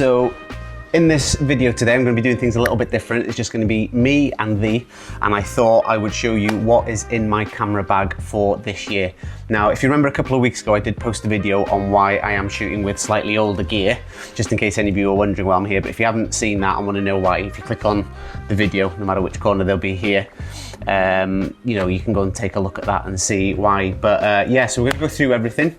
So in this video today, I'm going to be doing things a little bit different. It's just going to be me and thee, and I thought I would show you what is in my camera bag for this year. Now, if you remember a couple of weeks ago, I did post a video on why I am shooting with slightly older gear, just in case any of you are wondering why I'm here. But if you haven't seen that and want to know why, if you click on the video, no matter which corner they'll be here, you know, you can go and take a look at that and see why. But yeah, so we're going to go through everything.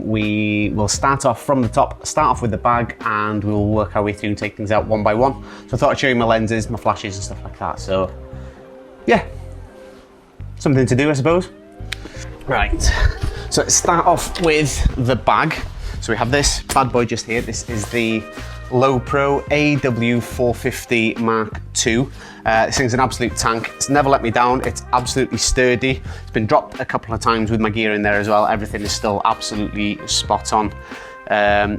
We will start off from the top, start off with the bag, and we'll work our way through and take things out one by one. So I thought I'd show you my lenses, my flashes and stuff like that. So yeah, something to do, I suppose. Right, so let's start off with the bag. So we have this bad boy just here. This is the Lowepro AW450 Mark II. This thing's an absolute tank. It's never let me down. It's absolutely sturdy. It's been dropped a couple of times with my gear in there as well. Everything is still absolutely spot on.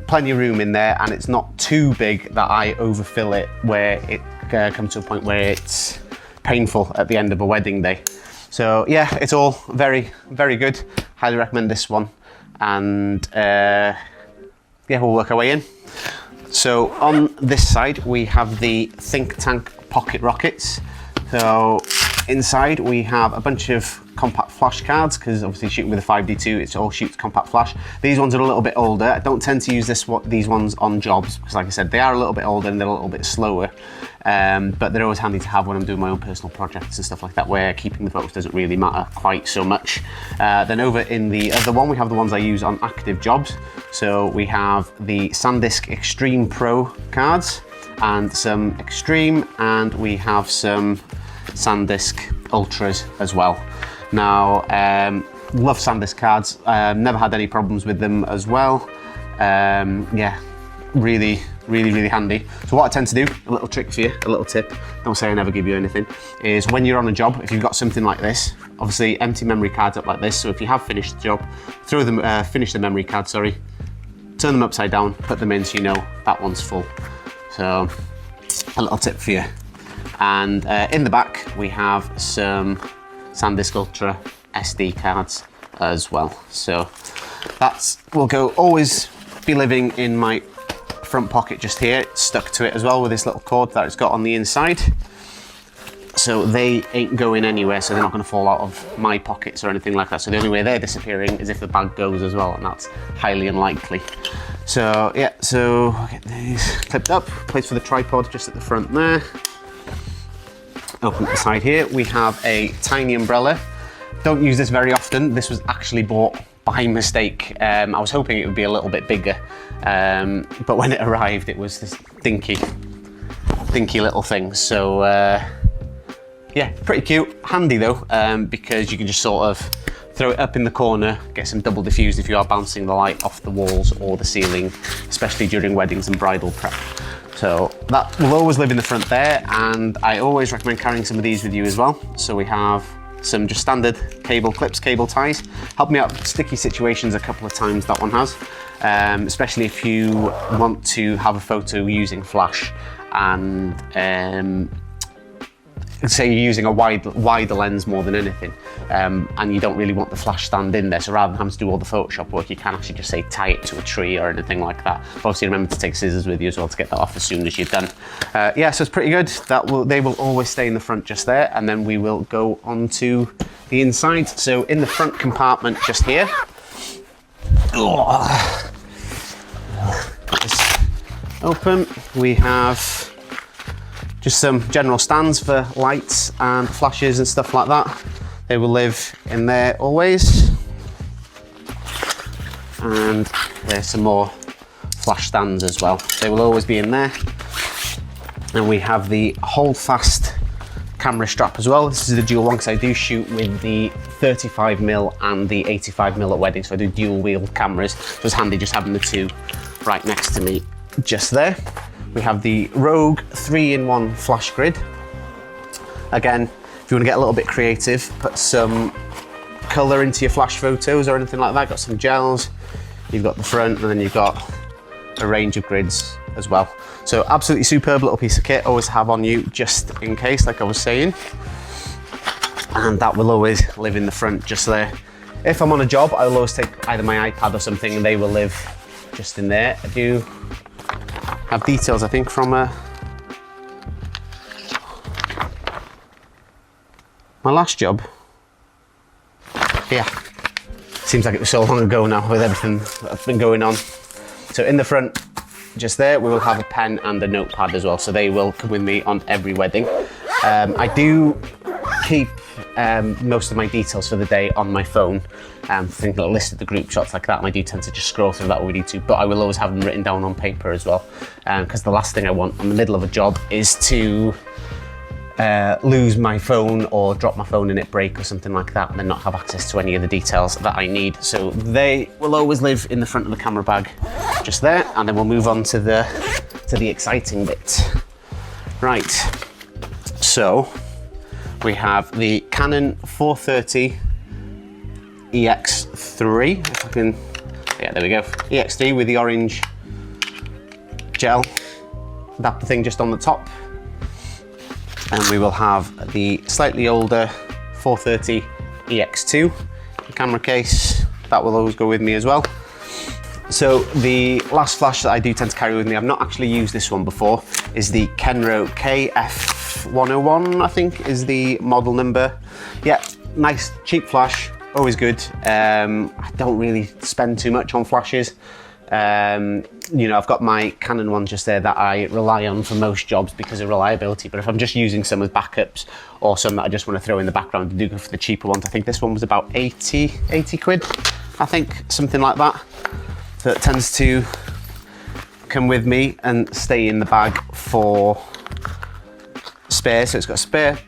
Plenty of room in there, and it's not too big that I overfill it where it comes to a point where it's painful at the end of a wedding day. So yeah, it's all very, very good. Highly recommend this one. And yeah, we'll work our way in. So on this side, we have the Think Tank pocket rockets. So inside we have a bunch of compact flash cards, because obviously shooting with a 5D2, it all shoots compact flash. These ones are a little bit older. I don't tend to use these ones on jobs, because like I said, they are a little bit older and they're a little bit slower. But they're always handy to have when I'm doing my own personal projects and stuff like that, where keeping the focus doesn't really matter quite so much. Then over in the other one, we have the ones I use on active jobs. So we have the SanDisk Extreme Pro cards and some Extreme, and we have some SanDisk Ultras as well. Now, love SanDisk cards. Never had any problems with them as well. Yeah, really handy. So what I tend to do, a little trick for you, a little tip, don't say I never give you anything, is when you're on a job, if you've got something like this, obviously empty memory cards up like this. So if you have finished the job, throw them, finish the memory card, sorry, turn them upside down, put them in so you know that one's full. So a little tip for you. And in the back, we have some SanDisk Ultra SD cards as well. So will always be living in my front pocket just here. It's stuck to it as well with this little cord that it's got on the inside. So they ain't going anywhere, so they're not going to fall out of my pockets or anything like that. So the only way they're disappearing is if the bag goes as well, and that's highly unlikely. So yeah, so I'll get these clipped up, place for the tripod just at the front there. Open up the side here, we have a tiny umbrella. Don't use this very often. This was actually bought by mistake. I was hoping it would be a little bit bigger, but when it arrived, it was this dinky little thing. So yeah, pretty cute. Handy though, because you can just sort of throw it up in the corner, get some double diffused if you are bouncing the light off the walls or the ceiling, especially during weddings and bridal prep. So that will always live in the front there, and I always recommend carrying some of these with you as well. So we have some just standard cable clips, cable ties. Helped me out with sticky situations a couple of times, that one has. Especially if you want to have a photo using flash, and say you're using a wider lens more than anything, and you don't really want the flash stand in there, so rather than having to do all the Photoshop work, you can actually just say tie it to a tree or anything like that. But obviously remember to take scissors with you as well to get that off as soon as you're done. Yeah, so it's pretty good. They will always stay in the front just there, and then we will go on to the inside. So in the front compartment just here, open, we have just some general stands for lights and flashes and stuff like that. They will live in there always. And there's some more flash stands as well. They will always be in there. And we have the Holdfast camera strap as well. This is the dual one because I do shoot with the 35mm and the 85mm at weddings, so I do dual wheel cameras. So it's handy just having the two right next to me just there. We have the Rogue 3-in-1 flash grid. Again, if you want to get a little bit creative, put some colour into your flash photos or anything like that. Got some gels, you've got the front, and then you've got a range of grids as well. So absolutely superb little piece of kit, always have on you just in case, like I was saying. And that will always live in the front just there. If I'm on a job, I'll always take either my iPad or something, and they will live just in there. I do have details, I think, from my last job. Yeah, seems like it was so long ago now with everything that's been going on. So in the front, just there, we will have a pen and a notepad as well. So they will come with me on every wedding. I do keep most of my details for the day on my phone. Things like a list of the group shots like that, and I do tend to just scroll through that when we need to, but I will always have them written down on paper as well. Because the last thing I want in the middle of a job is to lose my phone or drop my phone and it break or something like that, and then not have access to any of the details that I need. So they will always live in the front of the camera bag, just there, and then we'll move on to the exciting bit. Right, so we have the Canon 430 EX3, if I can, yeah, there we go, EX3 with the orange gel adapter thing just on the top. And we will have the slightly older 430 EX2 camera case. That will always go with me as well. So the last flash that I do tend to carry with me, I've not actually used this one before, is the Kenro KF101, I think is the model number. Yeah, nice cheap flash, always good. I don't really spend too much on flashes. You know, I've got my Canon one just there that I rely on for most jobs because of reliability, but if I'm just using some as backups or some that I just want to throw in the background, I do go for the cheaper ones. I think this one was about 80 quid, I think, something like that. So it tends to come with me and stay in the bag for spare. So it's got a spare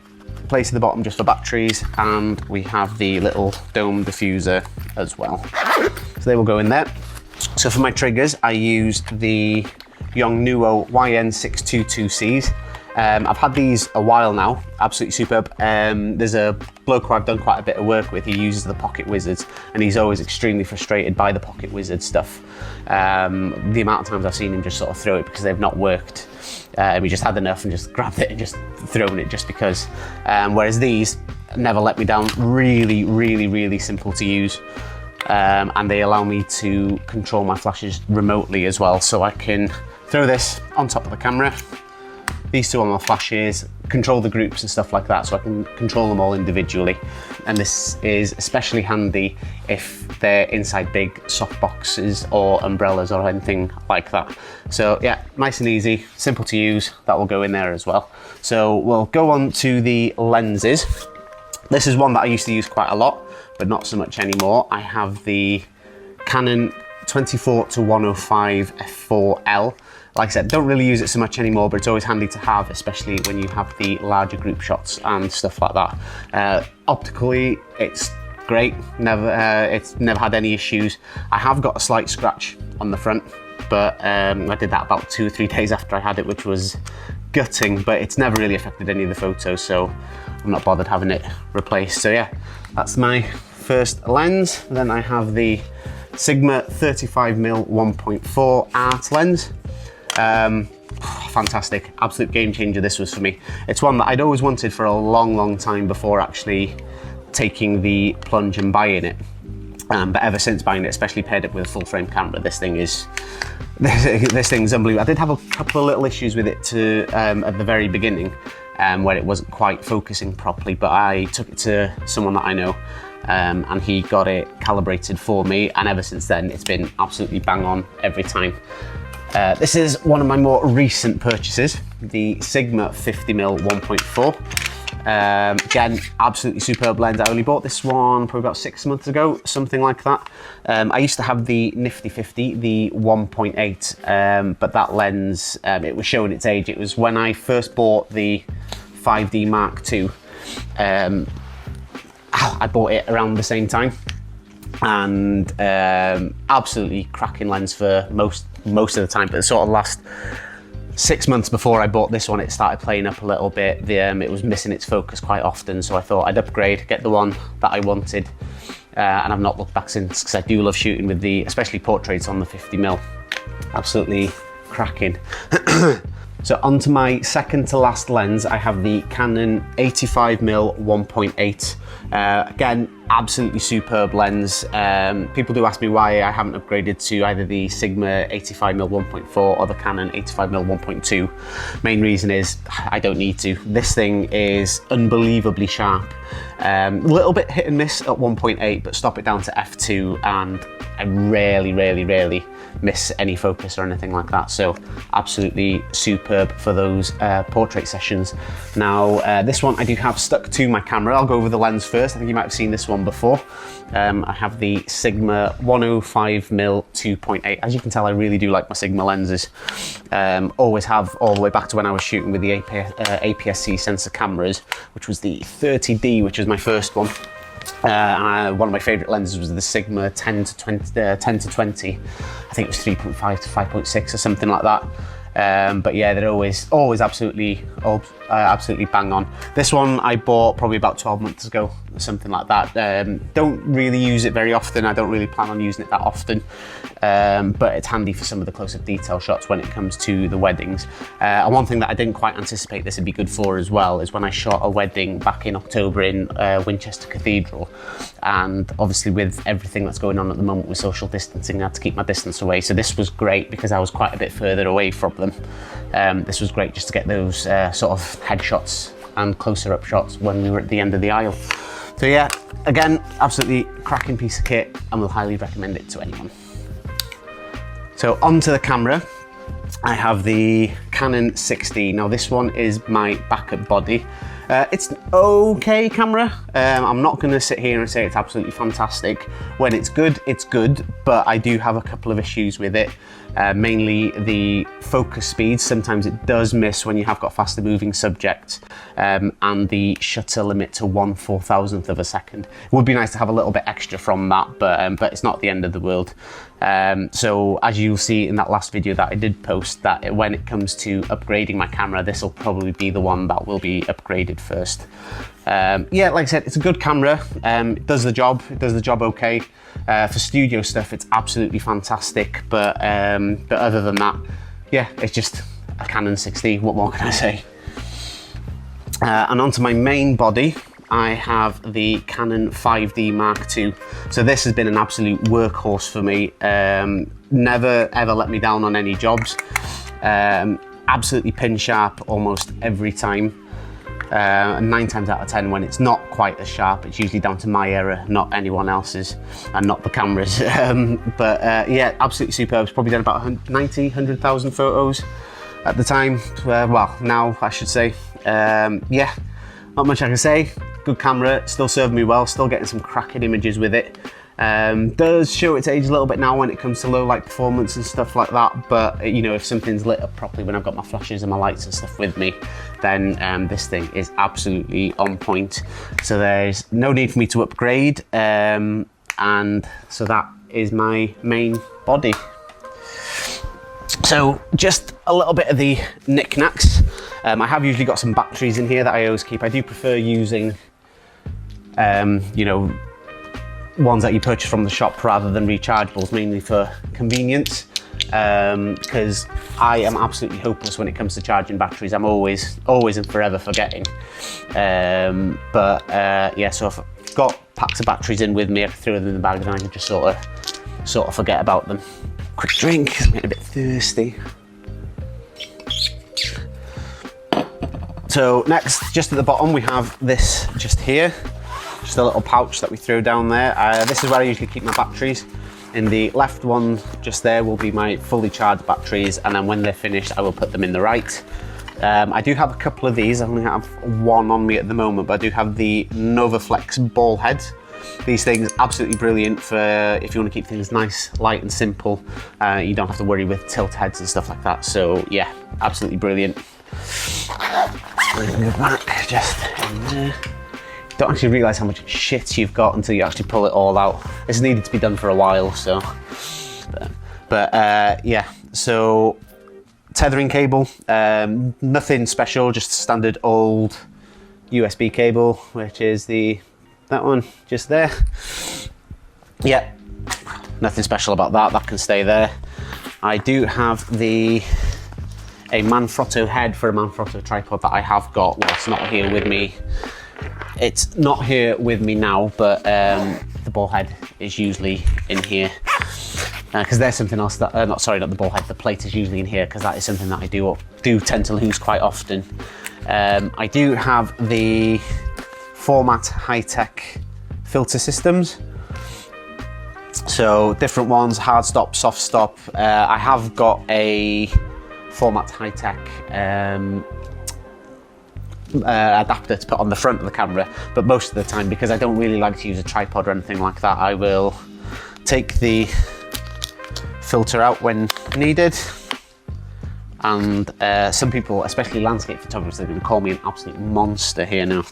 place at the bottom just for batteries, and we have the little dome diffuser as well. So they will go in there. So for my triggers, I used the Yongnuo YN622Cs. I've had these a while now, absolutely superb. There's a bloke who I've done quite a bit of work with. He uses the Pocket Wizards, and he's always extremely frustrated by the Pocket Wizard stuff. The amount of times I've seen him just sort of throw it because they've not worked. He just had enough and just grabbed it and just thrown it just because. Whereas these never let me down. Really, really, really simple to use. And they allow me to control my flashes remotely as well. So I can throw this on top of the camera, these two on my flashes, control the groups and stuff like that, so I can control them all individually. And this is especially handy if they're inside big soft boxes or umbrellas or anything like that. So yeah, nice and easy, simple to use. That will go in there as well. So we'll go on to the lenses. This is one that I used to use quite a lot, but not so much anymore. I have the Canon 24-105 f4L. Like I said, don't really use it so much anymore, but it's always handy to have, especially when you have the larger group shots and stuff like that. Optically, it's great. It's never had any issues. I have got a slight scratch on the front, but I did that about 2 or 3 days after I had it, which was gutting, but it's never really affected any of the photos, so I'm not bothered having it replaced. So yeah, that's my first lens. Then I have the Sigma 35mm 1.4 art lens. Fantastic, absolute game changer this was for me. It's one that I'd always wanted for a long time before actually taking the plunge and buying it. But ever since buying it, especially paired up with a full frame camera, this thing's unbelievable. I did have a couple of little issues with it at the very beginning, where it wasn't quite focusing properly, but I took it to someone that I know, and he got it calibrated for me, and ever since then it's been absolutely bang on every time. This is one of my more recent purchases, the Sigma 50mm 1.4. Again, absolutely superb lens. I only bought this one probably about 6 months ago, something like that. I used to have the Nifty 50, the 1.8, but that lens, it was showing its age. It was when I first bought the 5D Mark II. I bought it around the same time, and absolutely cracking lens for most of the time, but the sort of last 6 months before I bought this one, it started playing up a little bit. It was missing its focus quite often, so I thought I'd upgrade, get the one that I wanted, and I've not looked back since, because I do love shooting with especially portraits on the 50mm. Absolutely cracking. So onto my second to last lens, I have the Canon 85mm 1.8. Again, absolutely superb lens. People do ask me why I haven't upgraded to either the Sigma 85mm 1.4 or the Canon 85mm 1.2. Main reason is I don't need to. This thing is unbelievably sharp. A little bit hit and miss at 1.8, but stop it down to f2 and I rarely miss any focus or anything like that. So absolutely superb for those portrait sessions. Now this one I do have stuck to my camera. I'll go over the lens first. I think you might have seen this one before. I have the Sigma 105mm 2.8. As you can tell, I really do like my Sigma lenses. Always have, all the way back to when I was shooting with the APS-C sensor cameras, which was the 30D, which was my first one. One of my favourite lenses was the Sigma 10 to 20. I think it was 3.5 to 5.6 or something like that. But yeah, they're always absolutely bang on. This one I bought probably about 12 months ago, or something like that. Don't really use it very often. I don't really plan on using it that often, but it's handy for some of the close-up detail shots when it comes to the weddings. And one thing that I didn't quite anticipate this would be good for as well is when I shot a wedding back in October in Winchester Cathedral, and obviously with everything that's going on at the moment with social distancing, I had to keep my distance away. So this was great because I was quite a bit further away from them. This was great just to get those sort of headshots and closer up shots when we were at the end of the aisle. So yeah, again, absolutely cracking piece of kit and will highly recommend it to anyone. So onto the camera, I have the Canon 6D. Now this one is my backup body. It's an okay camera. I'm not going to sit here and say it's absolutely fantastic. When it's good, but I do have a couple of issues with it. Mainly the focus speed. Sometimes it does miss when you have got faster moving subjects, and the shutter limit to 1/4000th of a second. It would be nice to have a little bit extra from that, but it's not the end of the world. So as you'll see in that last video that I did post, that when it comes to upgrading my camera, this will probably be the one that will be upgraded first. Yeah, like I said, it's a good camera. It does the job okay. For studio stuff, it's absolutely fantastic, but other than that, yeah, it's just a Canon 6D. What more can I say? And onto my main body, I have the Canon 5D Mark II. So this has been an absolute workhorse for me. Never ever let me down on any jobs. Absolutely pin sharp almost every time. 9 times out of 10 when it's not quite as sharp, it's usually down to my error, not anyone else's, and not the camera's. Yeah, absolutely superb. It's probably done about 100,000 photos at the time. Well, now I should say. Yeah, not much I can say. Good camera, still serving me well, still getting some cracking images with it. Does show its age a little bit now when it comes to low light performance and stuff like that, but you know, if something's lit up properly when I've got my flashes and my lights and stuff with me, then this thing is absolutely on point. So there's no need for me to upgrade, and so that is my main body. So just a little bit of the knickknacks. I have usually got some batteries in here that I always keep. I do prefer using you know, ones that you purchase from the shop rather than rechargeables, mainly for convenience, because I am absolutely hopeless when it comes to charging batteries. I'm always and forever forgetting. Yeah, so if I've got packs of batteries in with me, I can throw them in the bag and I can just sort of forget about them. Quick drink, 'cause I'm getting a bit thirsty. So next, just at the bottom, we have this just here. Just a little pouch that we throw down there. This is where I usually keep my batteries. In the left one, just there, will be my fully charged batteries, and then when they're finished, I will put them in the right. I do have a couple of these. I only have one on me at the moment, but I do have the NovaFlex ball heads. These things absolutely brilliant for if you want to keep things nice, light and simple. You don't have to worry with tilt heads and stuff like that. So yeah, absolutely brilliant. Bring it back just in there. Don't actually realise how much shit you've got until you actually pull it all out. It's needed to be done for a while, so. Yeah, so tethering cable, nothing special, just standard old USB cable, which is that one just there. Yeah, nothing special about that, that can stay there. I do have a Manfrotto head for a Manfrotto tripod that I have got, well, it's not here with me. it's not here with me now, but the ball head is usually in here. Because there's something else that, not the ball head, the plate is usually in here because that is something that I do tend to lose quite often. I do have the Format Hi-Tech filter systems. So different ones, hard stop, soft stop. I have got a Format Hi-Tech adapter to put on the front of the camera, but most of the time, because I don't really like to use a tripod or anything like that, I will take the filter out when needed. And some people, especially landscape photographers, are going to call me an absolute monster here now.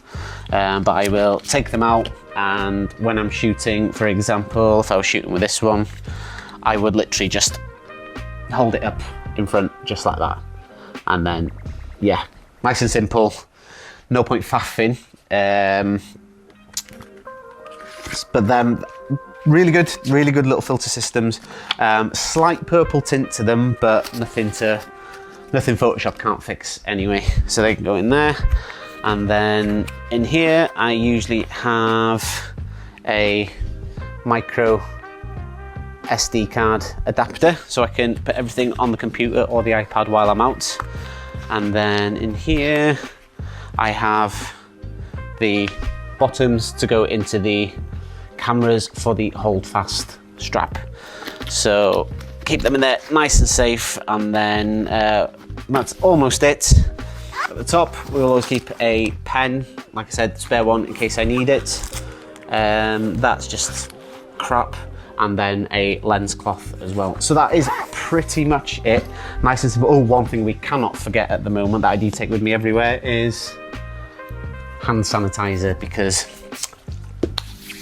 But I will take them out, and when I'm shooting, for example, if I was shooting with this one, I would literally just hold it up in front, just like that. And then, yeah, nice and simple, no point faffing. But then, really good little filter systems. Slight purple tint to them, but nothing Photoshop can't fix anyway. So they can go in there. And then in here, I usually have a micro SD card adapter, so I can put everything on the computer or the iPad while I'm out. And then in here, I have the bottoms to go into the cameras for the hold fast strap. So keep them in there nice and safe, and then that's almost it. At the top, we'll always keep a pen, like I said, spare one in case I need it. That's just crap. And then a lens cloth as well. So that is pretty much it. Nice and simple. Oh, one thing we cannot forget at the moment that I do take with me everywhere is hand sanitizer, because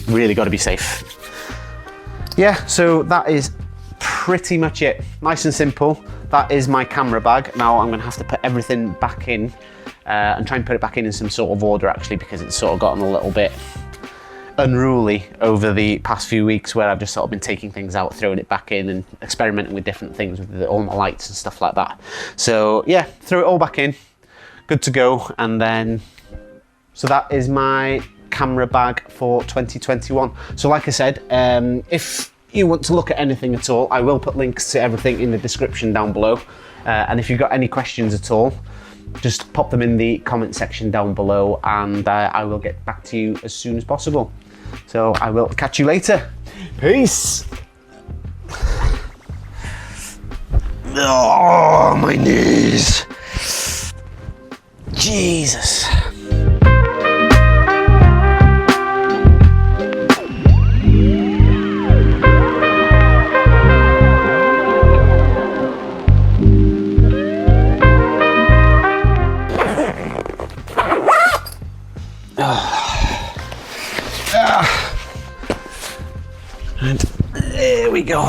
really got to be safe. Yeah, so that is pretty much it. Nice and simple. That is my camera bag. Now I'm going to have to put everything back in and try and put it back in some sort of order, actually, because it's sort of gotten a little bit unruly over the past few weeks, where I've just sort of been taking things out, throwing it back in, and experimenting with different things with all my lights and stuff like that. So yeah, throw it all back in, good to go. And then, so that is my camera bag for 2021. So like I said, if you want to look at anything at all, I will put links to everything in the description down below. And if you've got any questions at all, just pop them in the comment section down below, and I will get back to you as soon as possible. So I will catch you later. Peace. Oh, my knees. Jesus. And there we go.